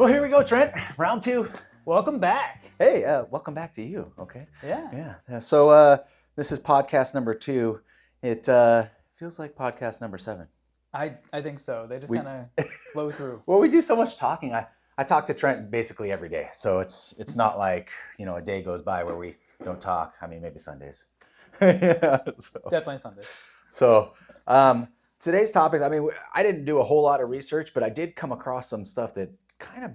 Well, here we go, Trent. Round two. Welcome back. Hey, welcome back to you. Okay. Yeah. Yeah. So this is podcast number 2. It feels like podcast number 7. I think so. They just kind of flow through. Well, we do so much talking. I talk to Trent basically every day, so it's not like a day goes by where we don't talk. I mean, maybe Sundays. Definitely Sundays. So today's topics. I mean, I didn't do a whole lot of research, but I did come across some stuff that kind of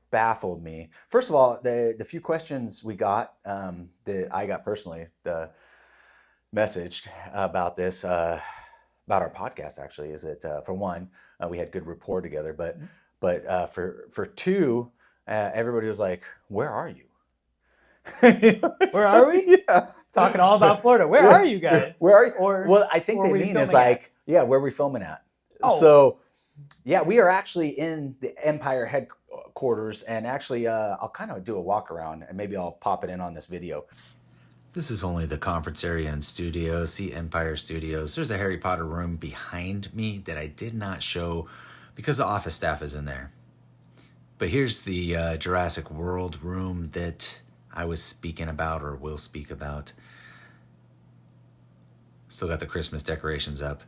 baffled me. First of all, the few questions we got that I got personally messaged about this about our podcast actually is that for one, we had good rapport together, but for two, everybody was like, "Where are you?" Where are we? Yeah. Talking all about Florida. Where are you guys? Where are you? Or well, I think they mean is like, where are we filming at? Oh. So, yeah, we are actually in the Mpire headquarters, and actually, I'll kind of do a walk around, and maybe I'll pop it in on this video. This is only the conference area and studio. See Mpire Studios. There's a Harry Potter room behind me that I did not show because the office staff is in there. But here's the Jurassic World room that I was speaking about or will speak about. Still got the Christmas decorations up.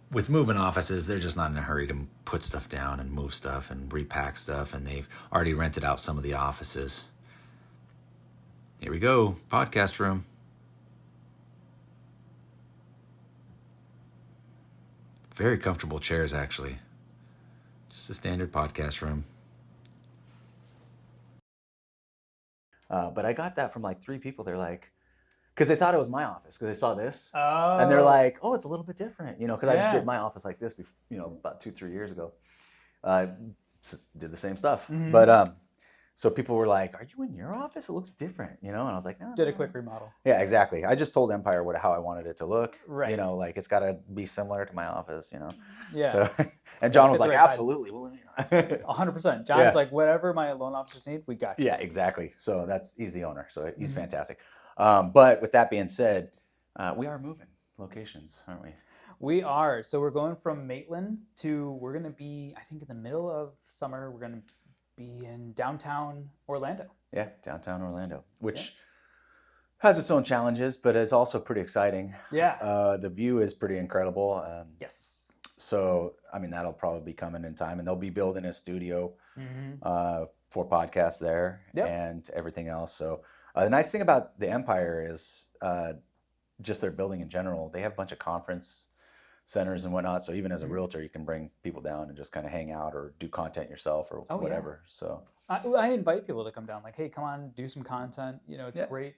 With moving offices, they're just not in a hurry to put stuff down and move stuff and repack stuff, and they've already rented out some of the offices. Here we go, podcast room. Very comfortable chairs, actually. Just a standard podcast room. But I got that from like 3 people. They're like, because they thought it was my office because they saw this. Oh. And they're like, oh, it's a little bit different, because Yeah. I did my office like this, about 2-3 years ago. Did the same stuff. Mm-hmm. But so people were like, are you in your office? It looks different, And I was like, no. Did a quick remodel. Yeah, exactly. I just told Empire how I wanted it to look. Right. Like it's got to be similar to my office, Yeah. So, and John was fit like, the right absolutely. Well, 100%. John's Yeah. like, whatever my loan officers need, we got you. Yeah, exactly. So he's the owner. So he's fantastic. But with that being said, we are moving locations, aren't we? We are. So we're going from Maitland we're going to be, I think in the middle of summer, we're going to be in downtown Orlando. Yeah, downtown Orlando, which has its own challenges, but it's also pretty exciting. Yeah. The view is pretty incredible. Yes. So, I mean, that'll probably be coming in time, and they'll be building a studio for podcasts there and everything else. So the nice thing about the Empire is just their building in general. They have a bunch of conference centers and whatnot. So even as a realtor, you can bring people down and just kind of hang out or do content yourself or whatever. Yeah. So I invite people to come down. Like, hey, come on, do some content. It's great.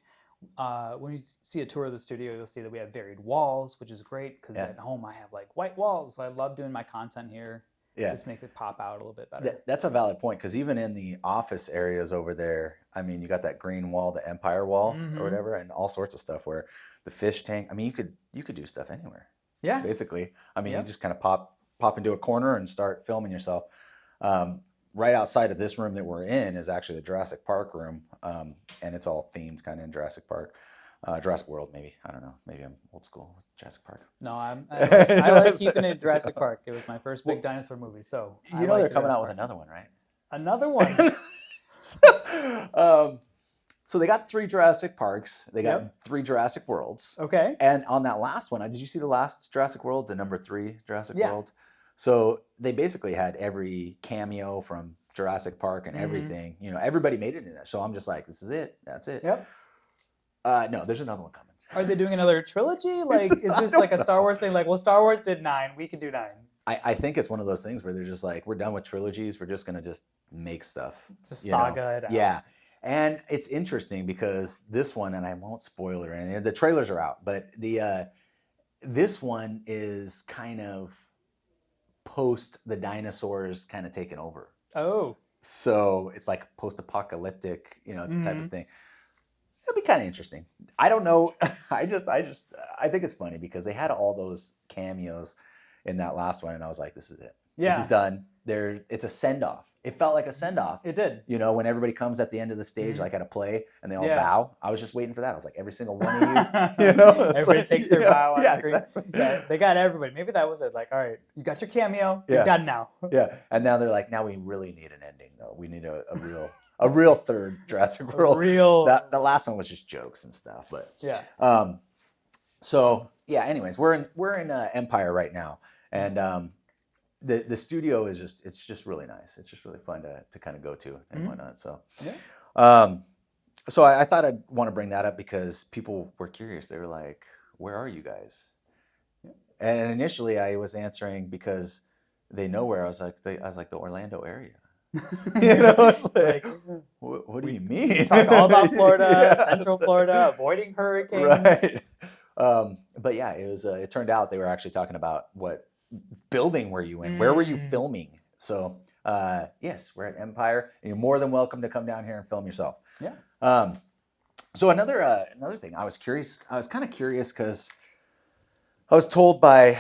When you see a tour of the studio, you'll see that we have varied walls, which is great because at home I have like white walls. So I love doing my content here. Yeah. Just make it pop out a little bit better. That's a valid point because even in the office areas over there, I mean, you got that green wall, the Empire wall or whatever, and all sorts of stuff where the fish tank. I mean, you could do stuff anywhere. Yeah. Basically, I mean, you just kind of pop into a corner and start filming yourself. Right outside of this room that we're in is actually the Jurassic Park room, and it's all themed kind of in Jurassic Park. Jurassic World, maybe. I don't know. Maybe I'm old school with Jurassic Park. No, I like keeping it Jurassic Park. It was my first big dinosaur movie, so they're coming out with another one, right? Another one. So they got 3 Jurassic Parks. They got 3 Jurassic Worlds. Okay. And on that last one, did you see the last Jurassic World, the number 3 Jurassic World? So they basically had every cameo from Jurassic Park and everything. Everybody made it in there. So I'm just like, this is it. That's it. Yep. No, there's another one coming. Are they doing another trilogy? Like, is this like a Star Wars thing? Like, well, Star Wars did 9. We can do 9. I think it's one of those things where they're just like, we're done with trilogies. We're just going to just make stuff. Just saga it out. Yeah. And it's interesting because this one, and I won't spoil it or anything, the trailers are out, but this one is kind of post the dinosaurs kind of taking over. Oh. So it's like post-apocalyptic, type of thing. It'll be kind of interesting. I don't know. I think it's funny because they had all those cameos in that last one, and I was like, this is it. This is done. It's a send off. It felt like a send off. It did. You know, when everybody comes at the end of the stage, like at a play, and they all Yeah. bow. I was just waiting for that. I was like, every single one of you. You know, everybody takes their bow on screen. Exactly. Yeah, they got everybody. Maybe that was it. Like, all right, you got your cameo. Yeah. You're done now. Yeah, and now they're like, now we really need an ending though. We need a real third Jurassic World. The last one was just jokes and stuff, but yeah. So yeah. Anyways, we're in Empire right now, and the studio is just really nice. It's just really fun to kind of go to and whatnot. So yeah. So I thought I'd want to bring that up because people were curious. They were like, "Where are you guys?" And initially, I was answering because they know where I was like the Orlando area. You know, it's like, what do you mean? Talk all about Florida, Central Florida, avoiding hurricanes. Right. But yeah, it was. It turned out they were actually talking about what building were you in? Where were you filming? So yes, we're at Empire, and you're more than welcome to come down here and film yourself. Yeah. So another thing, I was curious. I was kind of curious because I was told by.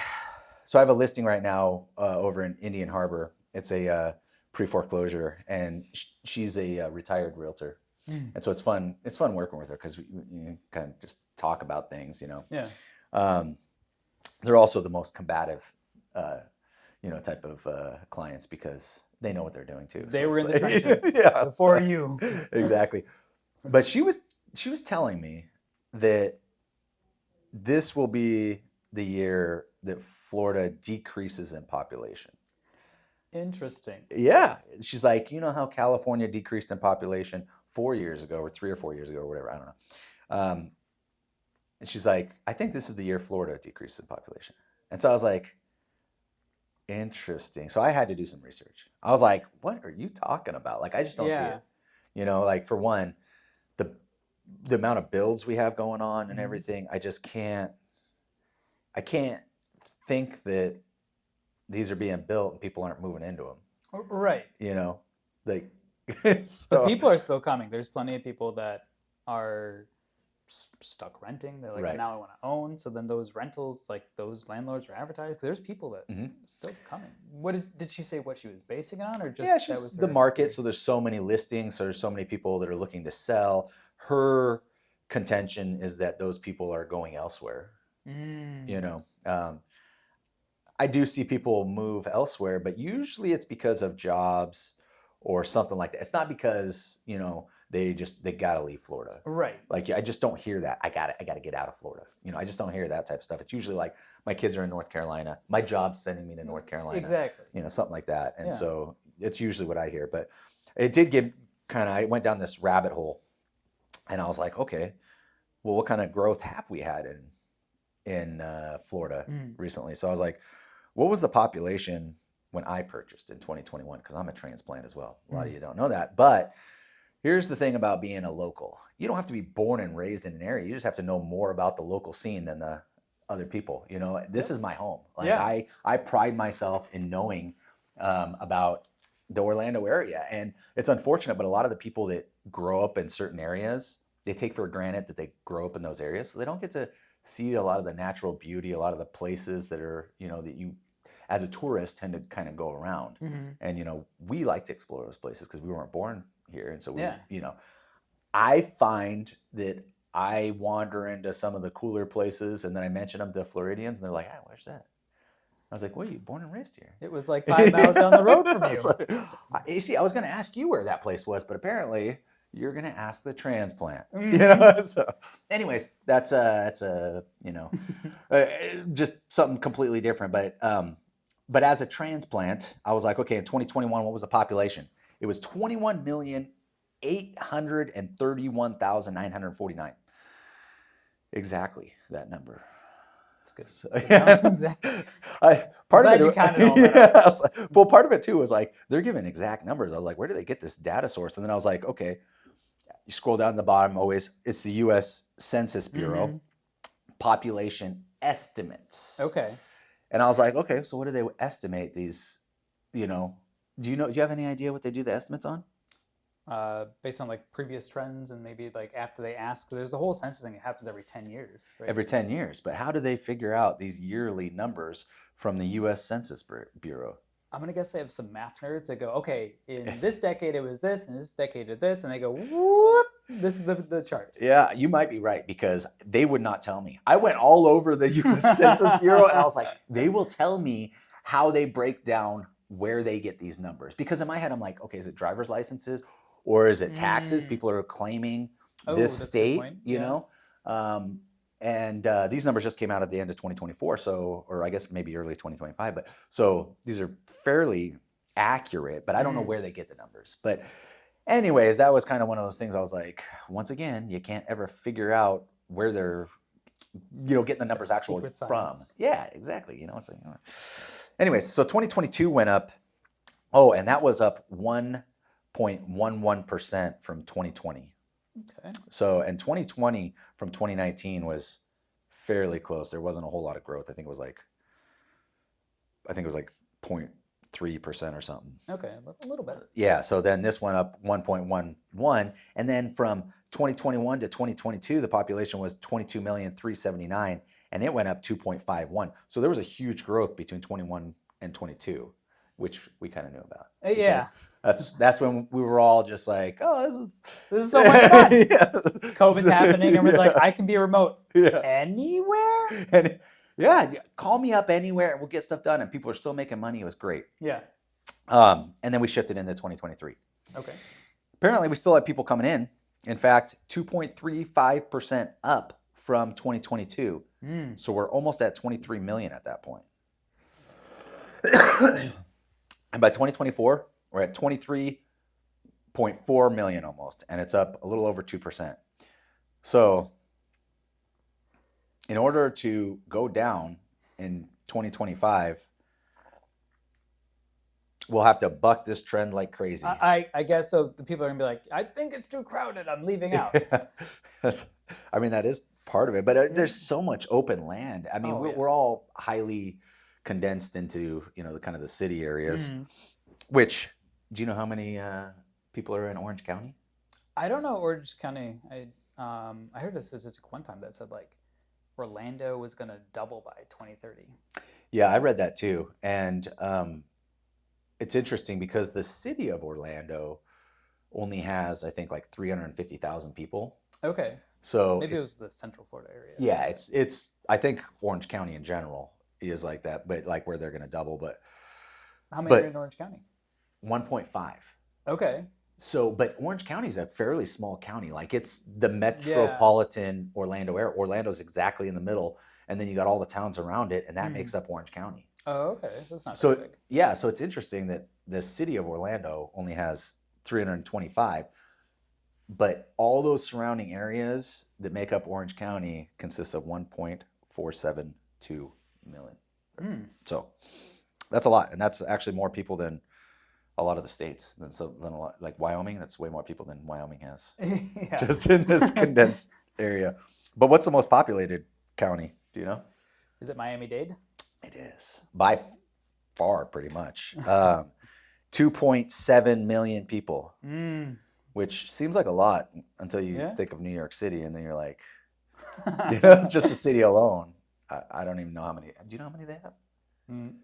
So I have a listing right now over in Indian Harbor. It's a pre-foreclosure, and she's a retired realtor, and so it's fun. It's fun working with her because we kind of just talk about things, you know. Yeah. They're also the most combative, type of clients because they know what they're doing too. They so were in it's the like, trenches yeah, before you. Exactly. But she was telling me that this will be the year that Florida decreases in population. Interesting. Yeah. She's like, you know how California decreased in population 4 years ago or 3 or 4 years ago or whatever. I don't know. And she's like, I think this is the year Florida decreases in population. And so I was like, interesting. So I had to do some research. I was like, what are you talking about? Like, I just don't see it. You know, like for one, the amount of builds we have going on and everything, I can't think that these are being built and people aren't moving into them. Right. You know, like, so, but people are still coming. There's plenty of people that are stuck renting. They're like, now I want to own. So then those rentals, like those landlords are advertised. There's people that still coming. What did she say? What she was basing it on, or just that was the market? So there's so many listings. So there's so many people that are looking to sell. Her contention is that those people are going elsewhere. You know, I do see people move elsewhere, but usually it's because of jobs or something like that. It's not because, you know, they gotta leave Florida. Right. Like, I just don't hear that. I gotta get out of Florida. You know, I just don't hear that type of stuff. It's usually like my kids are in North Carolina. My job's sending me to North Carolina. Exactly. You know, something like that. And so it's usually what I hear. But it did give I went down this rabbit hole, and I was like, okay, well, what kind of growth have we had in Florida recently? So I was like, what was the population when I purchased in 2021? Because I'm a transplant as well. A lot of you don't know that. But here's the thing about being a local. You don't have to be born and raised in an area. You just have to know more about the local scene than the other people. You know, this is my home. Like I pride myself in knowing about the Orlando area. And it's unfortunate, but a lot of the people that grow up in certain areas, they take for granted that they grow up in those areas. So they don't get to see a lot of the natural beauty, a lot of the places that are, you know, that you as a tourist tend to kind of go around. And, you know, we like to explore those places because we weren't born here. And so we, you know, I find that I wander into some of the cooler places and then I mention them to Floridians and they're like, ah, where's that? I was like, what, are you born and raised here? It was like 5 miles down the road from you. You see, I was going to ask you where that place was, but apparently you're going to ask the transplant. You know? So anyways, that's you know, just something completely different. But as a transplant, I was like, okay, in 2021, what was the population? It was 21,831,949. Exactly that number. That's good. So, part of it, well, part of it too was like they're giving exact numbers. I was like, where do they get this data source? And then I was like, okay, you scroll down to the bottom. Always, it's the U.S. Census Bureau population estimates. Okay. And I was like, okay, so what do they estimate these? You know, do you have any idea what they do the estimates on? Based on like previous trends and maybe like after they ask, there's the whole census thing that happens every 10 years, right? Every 10 years. But how do they figure out these yearly numbers from the U.S. Census Bureau? I'm gonna guess they have some math nerds that go, okay, in this decade it was this, and this decade it this, and they go, whoop, this is the chart. Yeah, you might be right because they would not tell me. I went all over the U.S. Census Bureau and I was like, they will tell me how they break down where they get these numbers. Because in my head, I'm like, okay, is it driver's licenses or is it taxes? People are claiming this state, you know? These numbers just came out at the end of 2024, so, or I guess maybe early 2025. But so these are fairly accurate, but I don't know where they get the numbers. But anyways, that was kind of one of those things. I was like, once again, you can't ever figure out where they're, getting the numbers actually from. Yeah, exactly. It's like, anyways, so 2022 went up. Oh, and that was up 1.11% from 2020. Okay. So, and 2020 from 2019 was fairly close. There wasn't a whole lot of growth. I think it was like 0.3% or something. Okay, a little bit. Yeah. So then this went up 1.11, and then from 2021 to 2022, the population was 22,379,000, and it went up 2.51. So there was a huge growth between 21 and 22, which we kind of knew about. Yeah. That's when we were all just like, oh, this is so much fun. Yeah. COVID's happening. Everyone's like, I can be remote Yeah. anywhere. And yeah, call me up anywhere and we'll get stuff done. And people are still making money. It was great. Yeah. And then we shifted into 2023. Okay. Apparently, we still had people coming in. In fact, 2.35% up from 2022. So we're almost at 23 million at that point. And by 2024, we're at 23.4 million almost, and it's up a little over 2%. So in order to go down in 2025, we'll have to buck this trend like crazy. I guess so. The people are gonna be like, I think it's too crowded. I'm leaving out. I mean, that is part of it, but there's so much open land. I mean, we're all highly condensed into the kind of the city areas. Which, do you know how many people are in Orange County? I don't know Orange County. I heard a statistic one time that said like Orlando was gonna double by 2030. Yeah, I read that too, and it's interesting because the city of Orlando only has, I think, like 350,000 people. Okay. So maybe it was the Central Florida area. Yeah, it's. I think Orange County in general is like that, but like where they're going to double. But how many are in Orange County? 1.5. Okay. So, but Orange County is a fairly small county. Like it's the metropolitan Orlando area. Orlando's exactly in the middle, and then you got all the towns around it, and that makes up Orange County. Oh, okay. That's not so big. Yeah. So it's interesting that the city of Orlando only has 325, but all those surrounding areas that make up Orange County consists of 1.472 million. So that's a lot, and that's actually more people than a lot of the states. Than a lot, like Wyoming. That's way more people than Wyoming has, just in this condensed area. But what's the most populated county? Do you know? Is it Miami-Dade? It is by far, pretty much. 2.7 million people, which seems like a lot until you think of New York City, and then you're like, just the city alone. I don't even know how many. Do you know how many they have?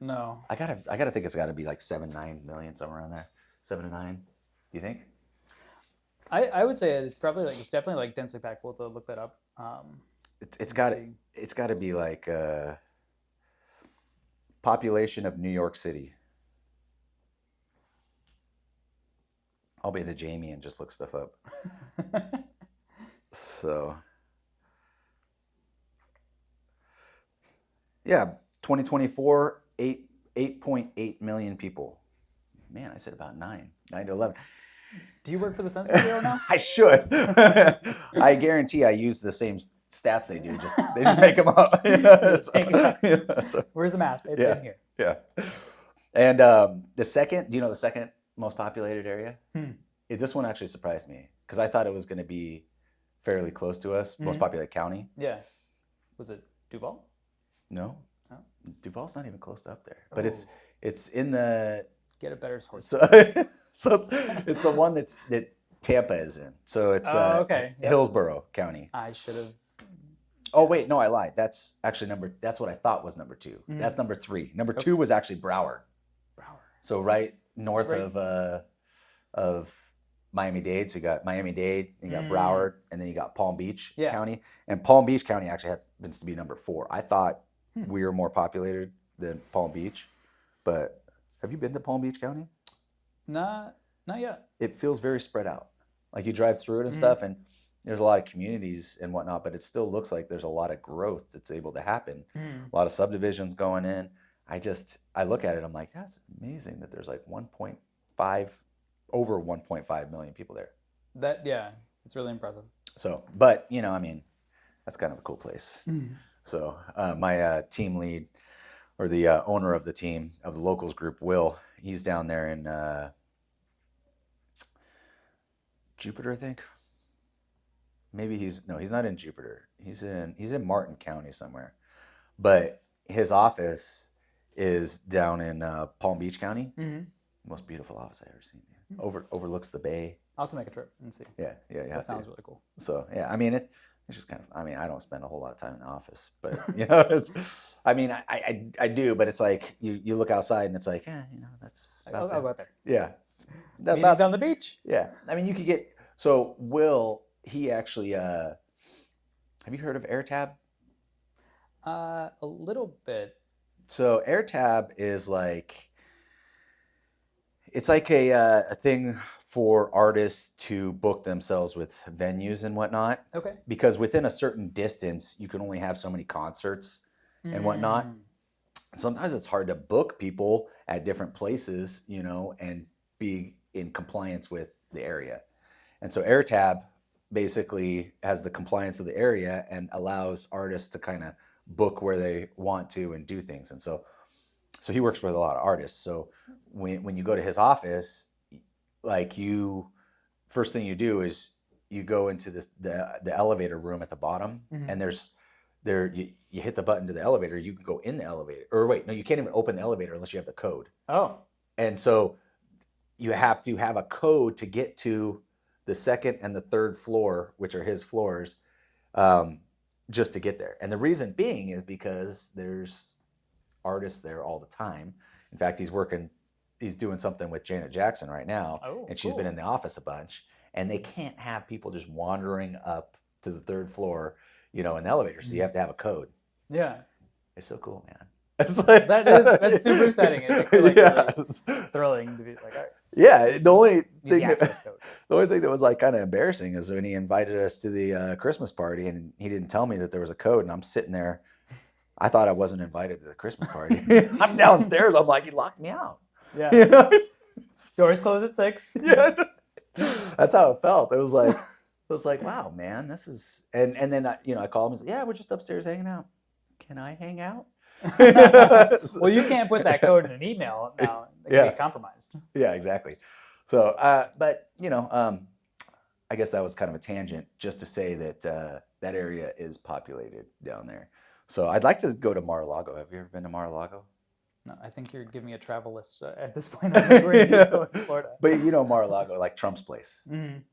No. I gotta think it's got to be like 7-9 million, somewhere around there. 7 to 9. Do you think? I would say it's definitely like densely packed. We'll have to look that up. It's got to be like population of New York City. I'll be the Jamie and just look stuff up. So, yeah, 2024, 8.8 million people. Man, I said about 9 to 11. Do you work for the Census Bureau now? I should. I guarantee I use the same stats they do. They just make them up. Where's the math? It's in here. Yeah. And the second, do you know the second most populated area? This one actually surprised me because I thought it was going to be fairly close to us, most populated county. Yeah. Was it Duval? No. Oh. Duval's not even close to up there, but it's in the. Get a better source. So it's the one that Tampa is in. So it's Hillsborough County. I should have. Oh wait, no, I lied. That's actually that's what I thought was number 2. That's number 3. Number 2 was actually Broward. So right north of Miami-Dade. So you got Miami-Dade, you got Broward, and then you got Palm Beach County. And Palm Beach County actually happens to be number 4. I thought we were more populated than Palm Beach, but have you been to Palm Beach County? Not yet. It feels very spread out. Like you drive through it and stuff, and there's a lot of communities and whatnot, but it still looks like there's a lot of growth that's able to happen. A lot of subdivisions going in. I look at it, I'm like, that's amazing that there's like over 1.5 million people there. It's really impressive. So, but I mean, that's kind of a cool place. So my team lead, or the owner of the team of the Locals Group, Will, he's down there in Jupiter, I think. Maybe he's not in Jupiter. He's in Martin County somewhere. But his office is down in Palm Beach County. Most beautiful office I've ever seen. Overlooks the bay. I'll have to make a trip and see. Yeah. That sounds really cool. So yeah, I mean it's just kind of. I mean, I don't spend a whole lot of time in the office, but I do, but it's like you look outside and it's like, that's. I'll go out there. Yeah. Meetings on the beach. Yeah, I mean you could get. So Will, he actually. Have you heard of AirTab? A little bit. So AirTab is like. It's like a thing for artists to book themselves with venues and whatnot. Okay. Because within a certain distance, you can only have so many concerts and whatnot. And sometimes it's hard to book people at different places, and be in compliance with the area. And so AirTab basically has the compliance of the area and allows artists to kind of book where they want to and do things. And so he works with a lot of artists. So when you go to his office, like first thing you do is you go into the elevator room at the bottom, and you hit the button to the elevator. You can go in the elevator, or wait, no, you can't even open the elevator unless you have the code. Oh, and so you have to have a code to get to the second and the third floor, which are his floors, just to get there. And the reason being is because there's artists there all the time. In fact, he's doing something with Janet Jackson right now, and she's been in the office a bunch, and they can't have people just wandering up to the third floor, in the elevator. So you have to have a code. Yeah. It's so cool, man. It's like, that's super exciting. It makes it really thrilling to be like, all right. Yeah. The only thing that was like kind of embarrassing is when he invited us to the Christmas party, and he didn't tell me that there was a code, and I'm sitting there. I thought I wasn't invited to the Christmas party. I'm downstairs. I'm like, he locked me out. Yeah. Doors close at 6. Yeah. That's how it felt. It was like, wow, man, this is. And then I called him and said, yeah, we're just upstairs hanging out. Can I hang out? Well, you can't put that code in an email now. It can get compromised. Yeah, exactly. So, but I guess that was kind of a tangent just to say that that area is populated down there. So I'd like to go to Mar-a-Lago. Have you ever been to Mar-a-Lago? No, I think you're giving me a travel list at this point. I'm ready to go to Florida. But Mar-a-Lago, like Trump's place.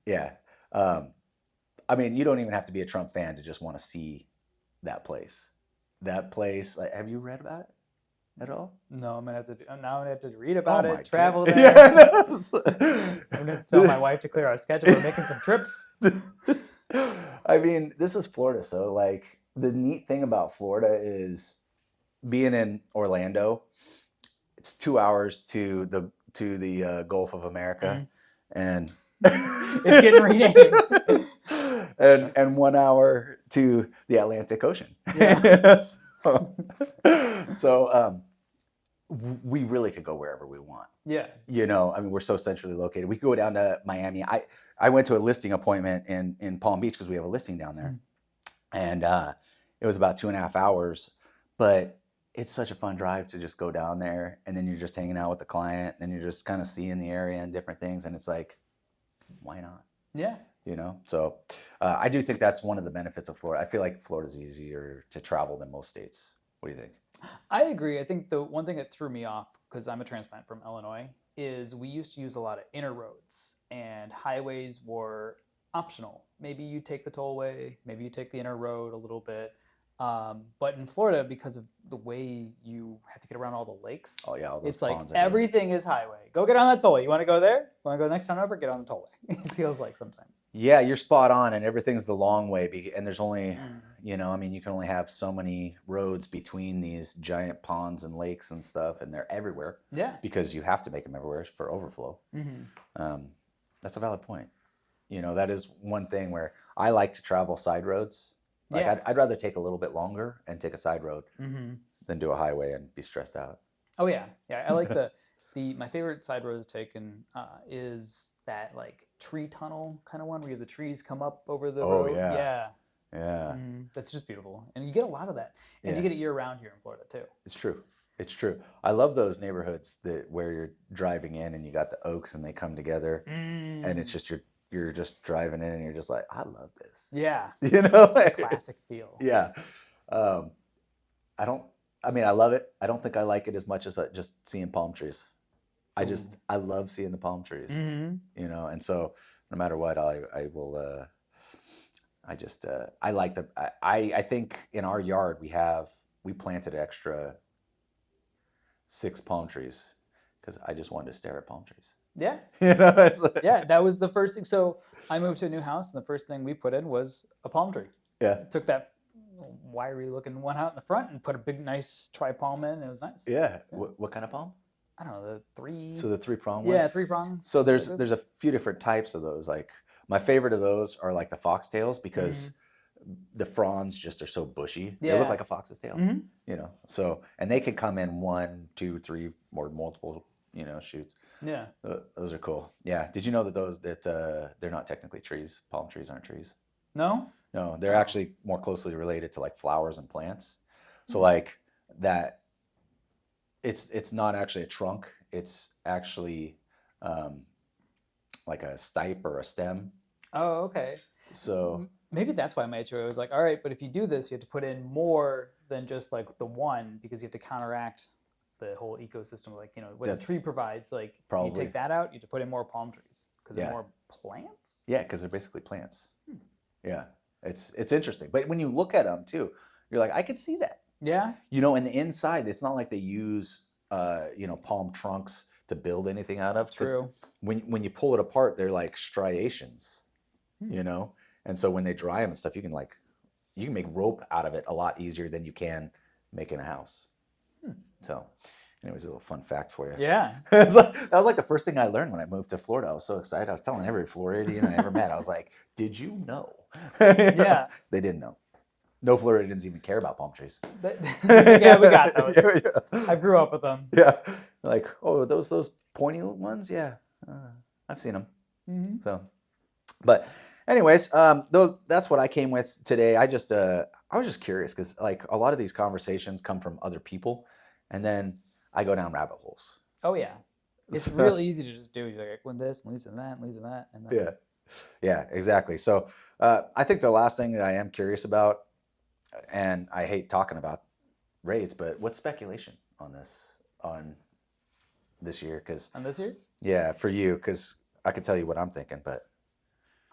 Yeah. I mean, you don't even have to be a Trump fan to just want to see that place. That place, like, have you read about it at all? No, I'm gonna have to read about it, travel God. there. Yeah, I'm gonna tell my wife to clear our schedule. We're making some trips. I mean, this is Florida, so like the neat thing about Florida is being in Orlando. It's 2 hours to the Gulf of America, and it's getting renamed. and 1 hour to the Atlantic Ocean. Yeah. So we really could go wherever we want. Yeah. I mean, we're so centrally located. We could go down to Miami. I went to a listing appointment in Palm Beach because we have a listing down there. And it was about 2.5 hours, but it's such a fun drive to just go down there, and then you're just hanging out with the client, and you're just kind of seeing the area and different things. And it's like, why not? Yeah. So I do think that's one of the benefits of Florida. I feel like Florida's easier to travel than most states. What do you think? I agree. I think the one thing that threw me off, because I'm a transplant from Illinois, is we used to use a lot of inner roads, and highways were optional. Maybe you take the tollway, maybe you take the inner road a little bit. But in Florida, because of the way you have to get around all the lakes, Oh yeah, all those it's like ponds everywhere. everything is highway. Go get on that tollway. You want to go there? Want to go next town over? Get on the tollway. It feels like sometimes. Yeah, you're spot on, and everything's the long way, and there's only, you can only have so many roads between these giant ponds and lakes and stuff, and they're everywhere. Yeah. Because you have to make them everywhere for overflow. That's a valid point. That is one thing where I like to travel side roads. Like I'd rather take a little bit longer and take a side road than do a highway and be stressed out. Oh yeah, yeah. I like my favorite side road to take is that like tree tunnel kind of one where you have the trees come up over the road. Yeah. That's just beautiful, and you get a lot of that, and you get it year round here in Florida too. It's true. It's true. I love those neighborhoods where you're driving in and you got the oaks and they come together, and it's just you're just driving in and you're just like, I love this. Yeah. It's a classic feel. Yeah. I love it. I don't think I like it as much as just seeing palm trees. I love seeing the palm trees, and so no matter what, I will, I like I think in our yard we planted extra 6 palm trees because I just wanted to stare at palm trees. Yeah. It's like, yeah, that was the first thing. So I moved to a new house, and the first thing we put in was a palm tree. Yeah. Took that wiry looking one out in the front and put a big, nice tri-palm in. It was nice. Yeah. What kind of palm? I don't know, the 3. So the 3-prong ones? Yeah, 3-prong. So there's a few different types of those. Like my favorite of those are like the foxtails because the fronds just are so bushy. Yeah. They look like a fox's tail. So, and they can come in 1, 2, 3, or multiple, shoots. Yeah. Those are cool. Yeah. Did you know that they're not technically trees? Palm trees aren't trees. No? No, they're actually more closely related to like flowers and plants. So like that, it's not actually a trunk. It's actually like a stipe or a stem. Oh, okay. So maybe that's why my HOA was like, all right, but if you do this, you have to put in more than just like the one because you have to counteract the whole ecosystem. Like, what the tree provides, like probably. You take that out, you have to put in more palm trees because they're more plants. Yeah, because they're basically plants. Yeah, it's interesting. But when you look at them too, you're like, I could see that. Yeah. In the inside, it's not like they use, palm trunks to build anything out of. True. When you pull it apart, they're like striations, and so when they dry them and stuff, you can make rope out of it a lot easier than you can making a house. So, anyways, a little fun fact for you. Yeah. That was like the first thing I learned when I moved to Florida. I was so excited. I was telling every Floridian I ever met. I was like, "Did you know?" Yeah. They didn't know. No Floridians even care about palm trees. Yeah, we got those. Yeah. I grew up with them. Yeah. Like, oh, those pointy ones? Yeah. I've seen them. So, but anyways, that's what I came with today. I was just curious because like a lot of these conversations come from other people, and then I go down rabbit holes. Oh yeah, it's real easy to just do. You're like, when this, and leads in that, and leads in that, and then... Yeah, exactly. So I think the last thing that I am curious about, and I hate talking about rates, but what's speculation on this year? On this year? Yeah, for you, because I can tell you what I'm thinking, but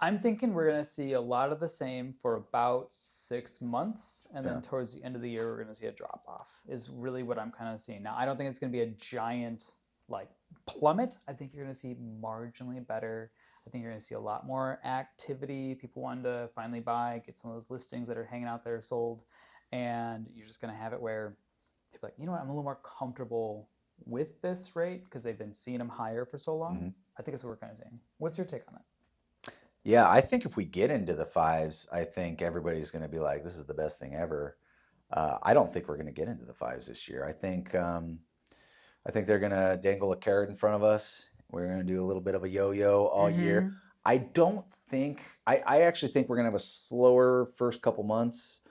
I'm thinking we're going to see a lot of the same for about 6 months, and then towards the end of the year, we're going to see a drop off. Is really what I'm kind of seeing now. I don't think it's going to be a giant like plummet. I think you're going to see marginally better. I think you're going to see a lot more activity. People wanting to finally buy, get some of those listings that are hanging out there sold, and you're just going to have it where people are like, you know what, I'm a little more comfortable with this rate because they've been seeing them higher for so long. I think that's what we're kind of seeing. What's your take on it? Yeah, I think if we get into the 5s, I think everybody's going to be like, this is the best thing ever. I don't think we're going to get into the 5s this year. I think they're going to dangle a carrot in front of us. We're going to do a little bit of a yo-yo all year. I actually think we're going to have a slower first couple months.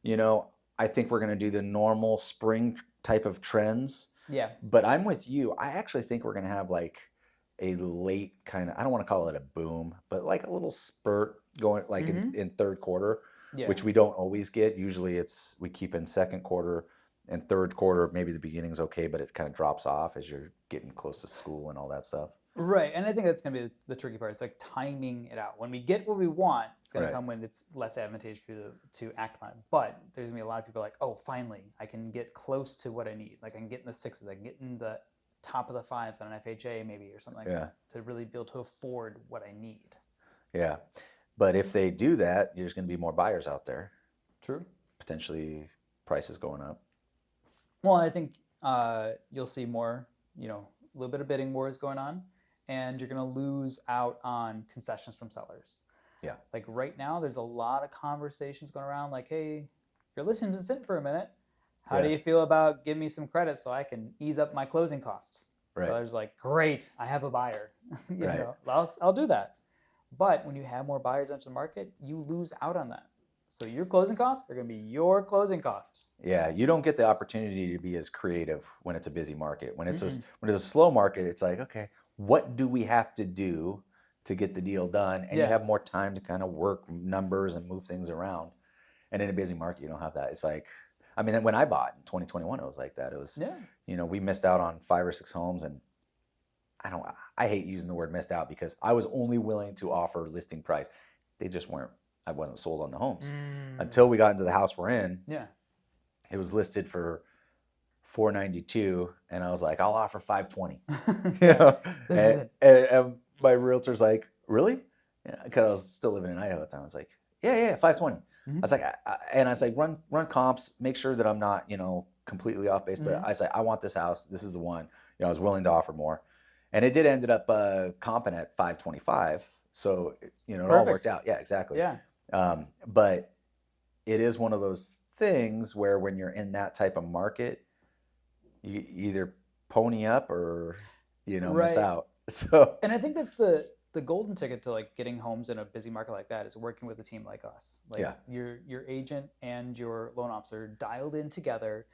I think we're going to do the normal spring type of trends. Yeah. But I'm with you. I actually think we're going to have like a late kind of, I don't want to call it a boom, but like a little spurt going like in third quarter, which we don't always get. Usually we keep in second quarter and third quarter. Maybe the beginning's okay, but it kind of drops off as you're getting close to school and all that stuff. Right, and I think that's going to be the tricky part. It's like timing it out. When we get what we want, it's going to come when it's less advantageous for you to act on it. But there's going to be a lot of people like, oh, finally, I can get close to what I need. Like I can get in the sixes, I can get in the top of the fives on an FHA maybe or something like that to really be able to afford what I need. Yeah. But if they do that, there's going to be more buyers out there. True. Potentially prices going up. Well, I think you'll see more, a little bit of bidding wars going on, and you're going to lose out on concessions from sellers. Yeah. Like right now, there's a lot of conversations going around like, hey, your listing's been sitting for a minute. How do you feel about giving me some credit so I can ease up my closing costs? Right. Seller's like, great, I have a buyer. I'll do that. But when you have more buyers enter the market, you lose out on that. So your closing costs are going to be your closing cost. Yeah, you don't get the opportunity to be as creative when it's a busy market. When it's when it's a slow market, it's like, okay, what do we have to do to get the deal done? And you have more time to kind of work numbers and move things around. And in a busy market, you don't have that. It's like, I mean, when I bought in 2021, it was like that. It was, we missed out on 5 or 6 homes, and I hate using the word missed out because I was only willing to offer listing price. They just weren't, I wasn't sold on the homes until we got into the house we're in. Yeah. It was listed for $492, and I was like, I'll offer $520. And my realtor's like, really? Because I was still living in Idaho at the time. I was like, yeah, $520. I was like, I was like, run comps, make sure that I'm not, completely off base. But I was like, I want this house. This is the one. I was willing to offer more, and it did ended up comping at $525. So it all worked out. Yeah, exactly. Yeah. But it is one of those things where when you're in that type of market, you either pony up or miss out. So, and I think that's the golden ticket to like getting homes in a busy market like that is working with a team like us. Like your agent and your loan officer dialed in together,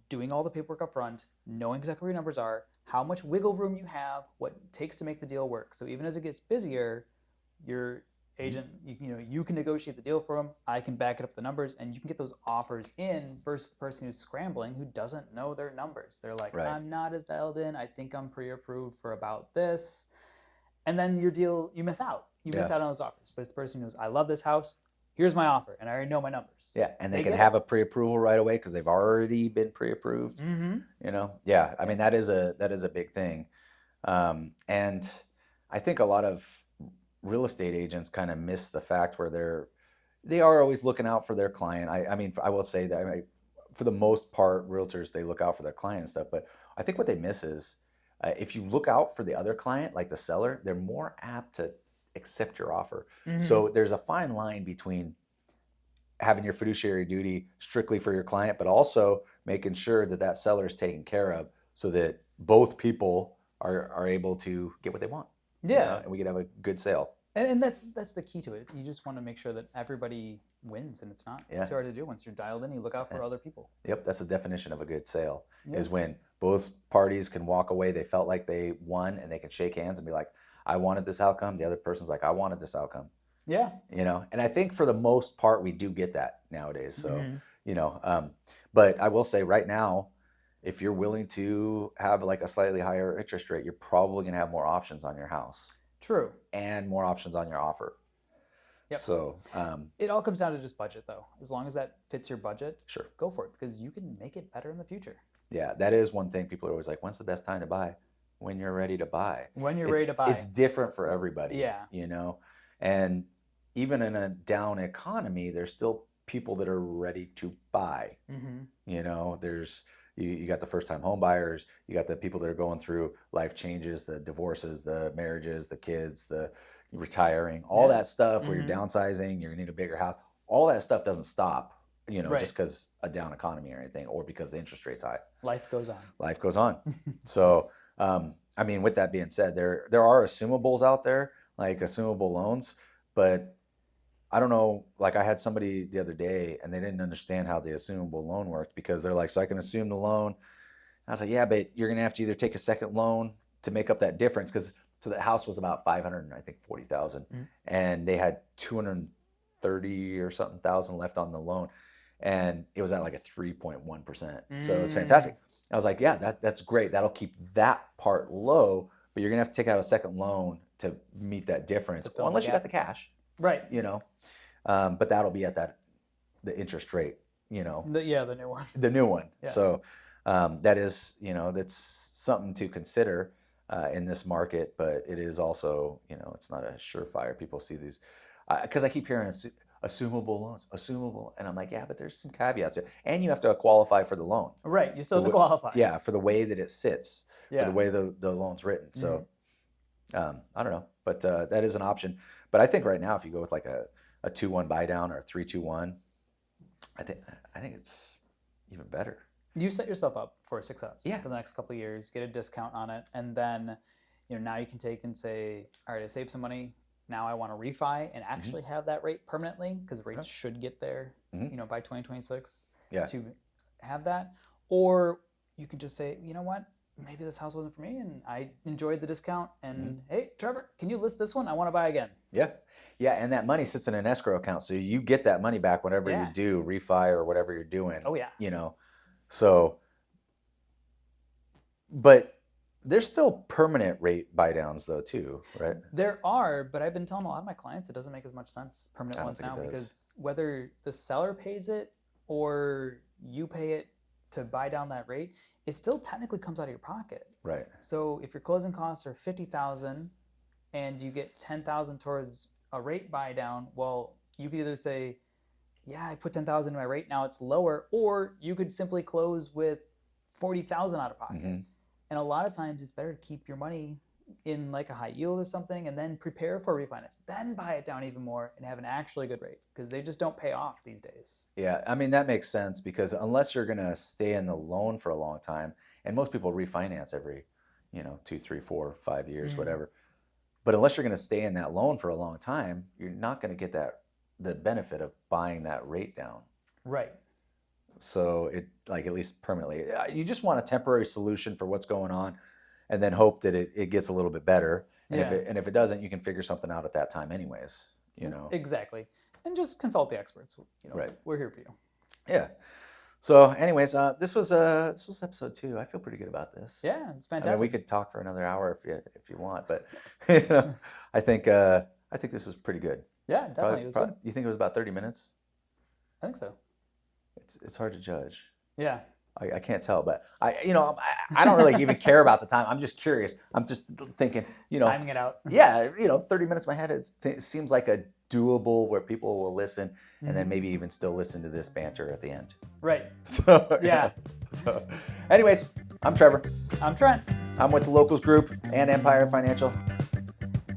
doing all the paperwork up front, knowing exactly where your numbers are, how much wiggle room you have, what it takes to make the deal work. So even as it gets busier, your agent, you can negotiate the deal for them. I can back it up with the numbers, and you can get those offers in versus the person who's scrambling who doesn't know their numbers. They're like, I'm not as dialed in. I think I'm pre-approved for about this. And then your deal, you miss out. You miss out on those offers. But it's the person who knows, I love this house. Here's my offer, and I already know my numbers. Yeah, and they can have a pre-approval right away because they've already been pre-approved. Yeah. I mean, that is a big thing, and I think a lot of real estate agents kind of miss the fact where they are always looking out for their client. I mean, I will say that for the most part, realtors, they look out for their client and stuff. But I think what they miss is if you look out for the other client, like the seller, they're more apt to accept your offer. So there's a fine line between having your fiduciary duty strictly for your client, but also making sure that seller is taken care of so that both people are able to get what they want. And we can have a good sale. And that's the key to it. You just want to make sure that everybody wins, and it's not too hard to do. Once you're dialed in, you look out for other people. Yep, that's the definition of a good sale, is when both parties can walk away, they felt like they won, and they can shake hands and be like, I wanted this outcome. The other person's like, I wanted this outcome. Yeah. And I think for the most part, we do get that nowadays. So, but I will say right now, if you're willing to have like a slightly higher interest rate, you're probably going to have more options on your house. True. And more options on your offer. Yep. So it all comes down to just budget, though. As long as that fits your budget, sure, go for it, because you can make it better in the future. Yeah, that is one thing people are always like, when's the best time to buy? When you're ready to buy. When you're ready to buy. It's different for everybody. Yeah. And even in a down economy, there's still people that are ready to buy. There's you got the first-time home buyers, you got the people that are going through life changes, the divorces, the marriages, the kids, the retiring, all that stuff where you're downsizing, you're gonna need a bigger house. All that stuff doesn't stop, just because a down economy or anything, or because the interest rate's high. Life goes on. Life goes on. So, I mean, with that being said, there are assumables out there, like assumable loans, but I don't know, like I had somebody the other day and they didn't understand how the assumable loan worked, because they're like, so I can assume the loan. And I was like, yeah, but you're going to have to either take a second loan to make up that difference. So the house was about $540,000 and they had 230 or something thousand left on the loan. And it was at like a 3.1%. So it was fantastic. I was like, yeah, that's great. That'll keep that part low, but you're gonna have to take out a second loan to meet that difference, unless you got the cash, right? But that'll be at the interest rate, the new one. The new one. Yeah. So that is, that's something to consider in this market, but it is also, it's not a surefire. People see these, because I keep hearing assumable loans, and I'm like, yeah, but there's some caveats there, and you have to qualify for the loan. Right, you still have to qualify. Yeah, for the way that it sits, for the way the loan's written. So I don't know, but that is an option. But I think right now, if you go with like a 2-1 buy down or a 3-2-1, I think it's even better. You set yourself up for success for the next couple of years, get a discount on it, and then now you can take and say, all right, I saved some money. Now I want to refi and actually have that rate permanently, because rates should get there, by 2026 to have that. Or you can just say, you know what, maybe this house wasn't for me and I enjoyed the discount, and hey, Trevor, can you list this one? I want to buy again. Yeah, and that money sits in an escrow account, so you get that money back whenever you do refi or whatever you're doing. Oh yeah. So, but there's still permanent rate buy downs though too, right? There are, but I've been telling a lot of my clients it doesn't make as much sense, permanent ones now, because whether the seller pays it or you pay it to buy down that rate, it still technically comes out of your pocket. Right. So if your closing costs are $50,000 and you get $10,000 towards a rate buy down, well, you could either say, yeah, I put $10,000 in my rate, now it's lower, or you could simply close with $40,000 out of pocket. And a lot of times it's better to keep your money in like a high yield or something, and then prepare for refinance, then buy it down even more and have an actually good rate, because they just don't pay off these days. Yeah, I mean, that makes sense, because unless you're going to stay in the loan for a long time, and most people refinance every, 2, 3, 4, 5 years, whatever. But unless you're going to stay in that loan for a long time, you're not going to get the benefit of buying that rate down. Right. So it, like, at least permanently, you just want a temporary solution for what's going on, and then hope that it gets a little bit better. And if it doesn't, you can figure something out at that time anyways, Exactly. And just consult the experts. Right. We're here for you. Yeah. So anyways, this was episode 2. I feel pretty good about this. Yeah, it's fantastic. I mean, we could talk for another hour if you want, but I think this is pretty good. Yeah, definitely. It was good. You think it was about 30 minutes? I think so. It's hard to judge. Yeah. I can't tell, but I don't really even care about the time. I'm just curious. I'm just thinking, timing it out. Yeah, 30 minutes in my head, it seems like a doable where people will listen, and then maybe even still listen to this banter at the end. Right. So yeah. So, anyways, I'm Trevor. I'm Trent. I'm with the Locals Group and Mpire Financial.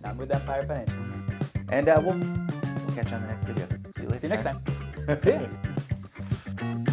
I'm with Mpire Financial. And we'll catch you on the next video. See you later. See you next time. See ya.